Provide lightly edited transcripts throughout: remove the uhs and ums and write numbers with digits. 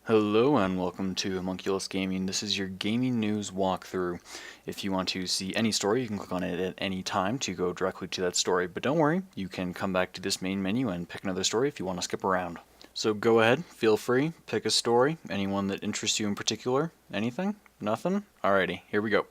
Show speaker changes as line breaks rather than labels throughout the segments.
Hello and welcome to Homunculus Gaming. This is your gaming news walkthrough. If you want to see any story, you can click on it at any time to go directly to that story. But don't worry, you can come back to this main menu and pick another story if you want to skip around. So go ahead, feel free, pick a story, anyone that interests you in particular. Anything? Nothing? Alrighty, here we go.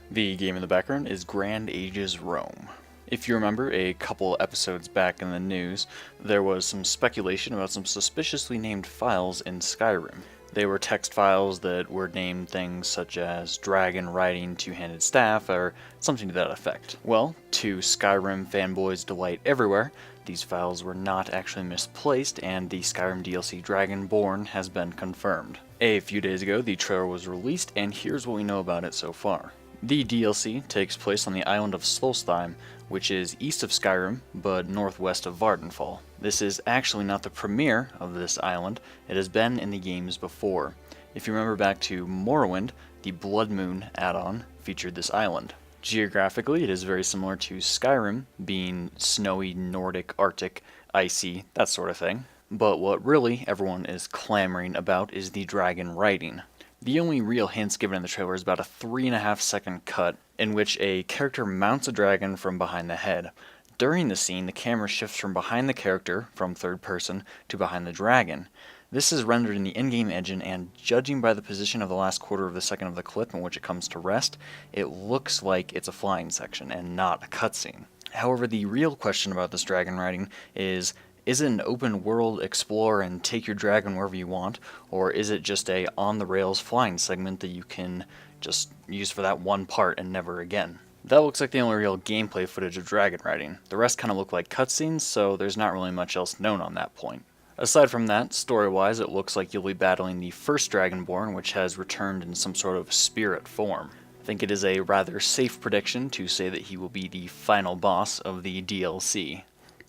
The game in the background is Grand Ages Rome. If you remember a couple episodes back in the news, there was some speculation about some suspiciously named files in Skyrim. They were text files that were named things such as dragon riding two-handed staff or something to that effect. Well, to Skyrim fanboys' delight everywhere, these files were not actually misplaced and the Skyrim DLC Dragonborn has been confirmed. A few days ago, the trailer was released and here's what we know about it so far. The DLC takes place on the island of Solstheim, which is east of Skyrim, but northwest of Vardenfall. This is actually not the premiere of this island, it has been in the games before. If you remember back to Morrowind, the Blood Moon add-on featured this island. Geographically, it is very similar to Skyrim, being snowy, Nordic, Arctic, icy, that sort of thing. But what really everyone is clamoring about is the dragon riding. The only real hints given in the trailer is about a 3.5-second cut in which a character mounts a dragon from behind the head. During the scene, the camera shifts from behind the character, from third person, to behind the dragon. This is rendered in the in-game engine, and judging by the position of the last quarter of the second of the clip in which it comes to rest, it looks like it's a flying section and not a cutscene. However, the real question about this dragon riding is it an open world explore and take your dragon wherever you want, or is it just a on-the-rails flying segment that you can just use for that one part and never again? That looks like the only real gameplay footage of dragon riding. The rest kind of look like cutscenes, so there's not really much else known on that point. Aside from that, story-wise, it looks like you'll be battling the first Dragonborn, which has returned in some sort of spirit form. I think it is a rather safe prediction to say that he will be the final boss of the DLC.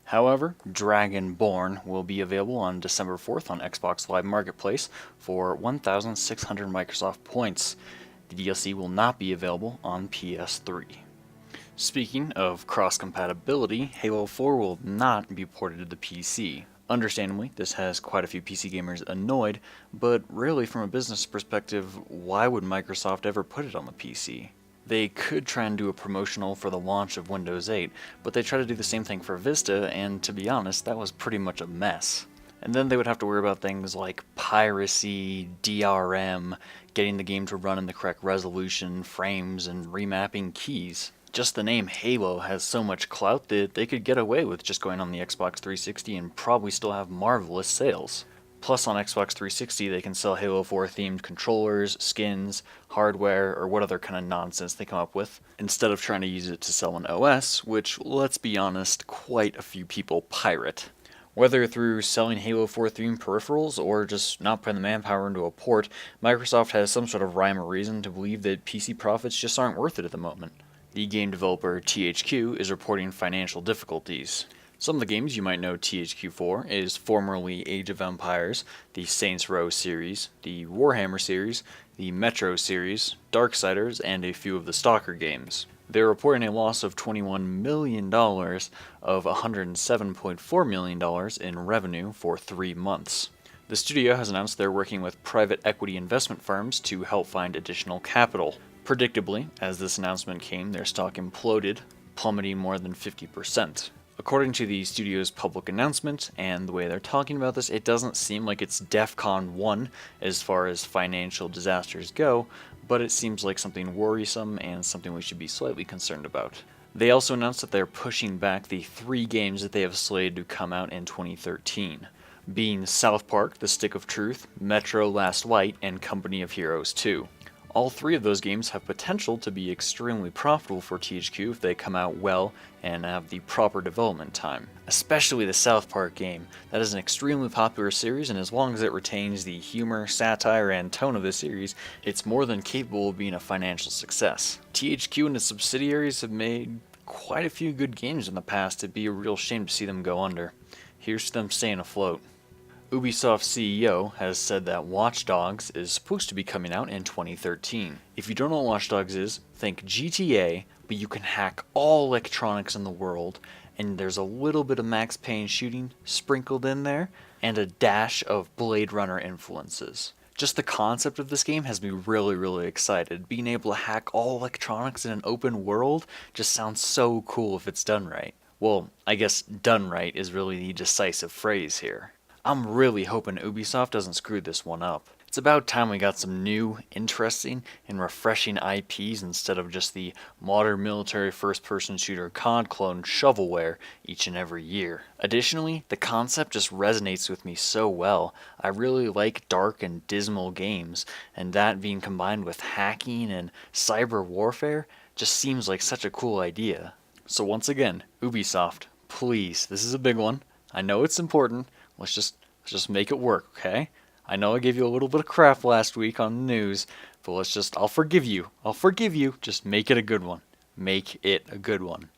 However, Dragonborn will be available on December 4th on Xbox Live Marketplace for 1,600 Microsoft points. The DLC will not be available on PS3. Speaking of cross-compatibility, Halo 4 will not be ported to the PC. Understandably, this has quite a few PC gamers annoyed, but really from a business perspective, why would Microsoft ever put it on the PC? They could try and do a promotional for the launch of Windows 8, but they tried to do the same thing for Vista, and to be honest, that was pretty much a mess. And then they would have to worry about things like piracy, DRM, getting the game to run in the correct resolution, frames, and remapping keys. Just the name Halo has so much clout that they could get away with just going on the Xbox 360 and probably still have marvelous sales. Plus, on Xbox 360, they can sell Halo 4 themed controllers, skins, hardware, or what other kind of nonsense they come up with, instead of trying to use it to sell an OS, which, let's be honest, quite a few people pirate. Whether through selling Halo 4 themed peripherals or just not putting the manpower into a port, Microsoft has some sort of rhyme or reason to believe that PC profits just aren't worth it at the moment. The game developer THQ is reporting financial difficulties. Some of the games you might know THQ for is formerly Age of Empires, the Saints Row series, the Warhammer series, the Metro series, Darksiders, and a few of the Stalker games. They're reporting a loss of $21 million of $107.4 million in revenue for 3 months. The studio has announced they're working with private equity investment firms to help find additional capital. Predictably, as this announcement came, their stock imploded, plummeting more than 50%. According to the studio's public announcement and the way they're talking about this, it doesn't seem like it's DEFCON 1 as far as financial disasters go, but it seems like something worrisome and something we should be slightly concerned about. They also announced that they're pushing back the 3 games that they have slated to come out in 2013, being South Park: The Stick of Truth, Metro: Last Light, and Company of Heroes 2. All 3 of those games have potential to be extremely profitable for THQ if they come out well and have the proper development time. Especially the South Park game. That is an extremely popular series, and as long as it retains the humor, satire, and tone of the series, it's more than capable of being a financial success. THQ and its subsidiaries have made quite a few good games in the past. It'd be a real shame to see them go under. Here's to them staying afloat. Ubisoft CEO has said that Watchdogs is supposed to be coming out in 2013. If you don't know what Watchdogs is, think GTA, but you can hack all electronics in the world, and there's a little bit of Max Payne shooting sprinkled in there, and a dash of Blade Runner influences. Just the concept of this game has me really excited. Being able to hack all electronics in an open world just sounds so cool if it's done right. Well, I guess done right is really the decisive phrase here. I'm really hoping Ubisoft doesn't screw this one up. It's about time we got some new, interesting, and refreshing IPs instead of just the modern military first-person shooter COD clone shovelware each and every year. Additionally, the concept just resonates with me so well. I really like dark and dismal games, and that being combined with hacking and cyber warfare just seems like such a cool idea. So once again, Ubisoft, please, this is a big one. I know it's important. Let's just make it work, okay? I know I gave you a little bit of crap last week on the news, but I'll forgive you. Just make it a good one. Make it a good one.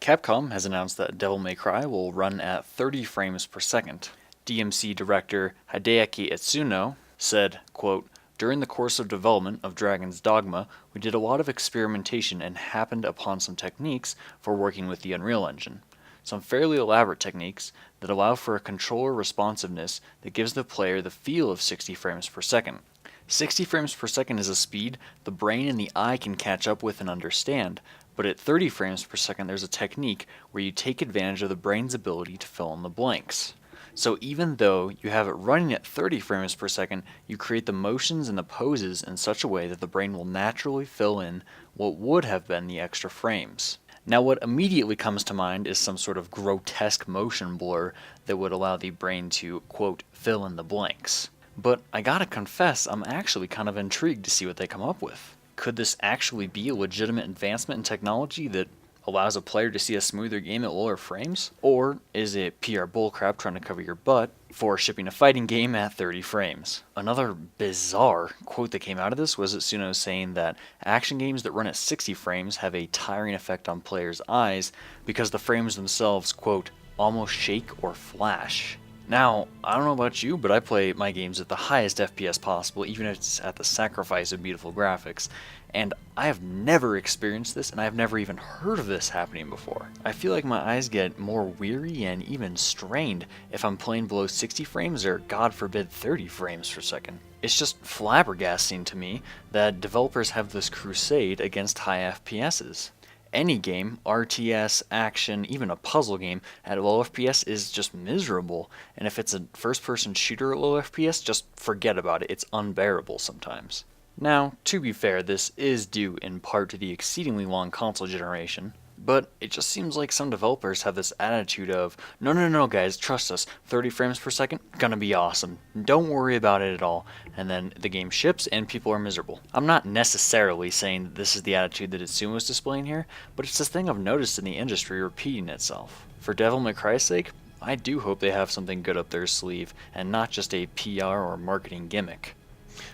Capcom has announced that Devil May Cry will run at 30 frames per second. DMC director Hideaki Itsuno said, quote, "During the course of development of Dragon's Dogma, we did a lot of experimentation and happened upon some techniques for working with the Unreal Engine. Some fairly elaborate techniques that allow for a controller responsiveness that gives the player the feel of 60 frames per second. 60 frames per second is a speed the brain and the eye can catch up with and understand, but at 30 frames per second there's a technique where you take advantage of the brain's ability to fill in the blanks. So even though you have it running at 30 frames per second, you create the motions and the poses in such a way that the brain will naturally fill in what would have been the extra frames." Now what immediately comes to mind is some sort of grotesque motion blur that would allow the brain to, quote, fill in the blanks. But I gotta confess, I'm actually kind of intrigued to see what they come up with. Could this actually be a legitimate advancement in technology that allows a player to see a smoother game at lower frames? Or is it PR bullcrap trying to cover your butt for shipping a fighting game at 30 frames? Another bizarre quote that came out of this was Itsuno saying that action games that run at 60 frames have a tiring effect on players' eyes because the frames themselves, quote, almost shake or flash. Now, I don't know about you, but I play my games at the highest FPS possible, even if it's at the sacrifice of beautiful graphics, and I have never experienced this, and I've never even heard of this happening before. I feel like my eyes get more weary and even strained if I'm playing below 60 frames or, God forbid, 30 frames per second. It's just flabbergasting to me that developers have this crusade against high FPSs. Any game, RTS, action, even a puzzle game, at low FPS is just miserable, and if it's a first-person shooter at low FPS, just forget about it, it's unbearable sometimes. Now, to be fair, this is due in part to the exceedingly long console generation, but it just seems like some developers have this attitude of, no guys, trust us, 30 frames per second, gonna be awesome, don't worry about it at all, and then the game ships and people are miserable. I'm not necessarily saying that this is the attitude that Itsuno is displaying here, but it's this thing I've noticed in the industry repeating itself. For Devil May Cry's sake, I do hope they have something good up their sleeve, and not just a PR or marketing gimmick.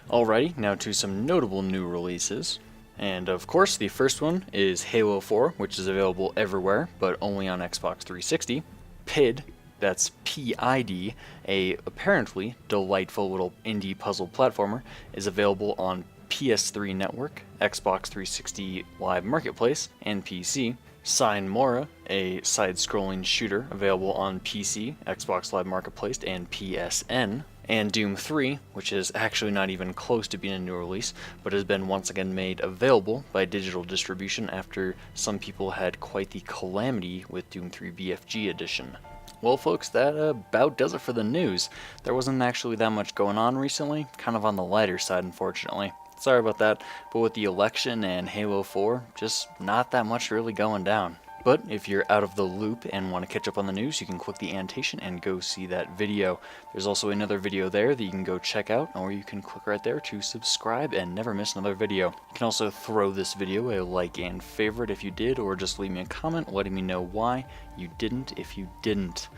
Alrighty, now to some notable new releases. And of course, the first one is Halo 4, which is available everywhere, but only on Xbox 360. PID, that's PID, a apparently delightful little indie puzzle platformer, is available on PS3 Network, Xbox 360 Live Marketplace, and PC. Sine Mora, a side-scrolling shooter, available on PC, Xbox Live Marketplace, and PSN. And Doom 3, which is actually not even close to being a new release, but has been once again made available by digital distribution after some people had quite the calamity with Doom 3 BFG edition. Well folks, that about does it for the news. There wasn't actually that much going on recently, kind of on the lighter side unfortunately. Sorry about that, but with the election and Halo 4, just not that much really going down. But if you're out of the loop and want to catch up on the news, you can click the annotation and go see that video. There's also another video there that you can go check out, or you can click right there to subscribe and never miss another video. You can also throw this video a like and favorite if you did, or just leave me a comment letting me know why you didn't if you didn't.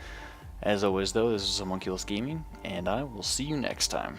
As always though, this is Homunculus Gaming, and I will see you next time.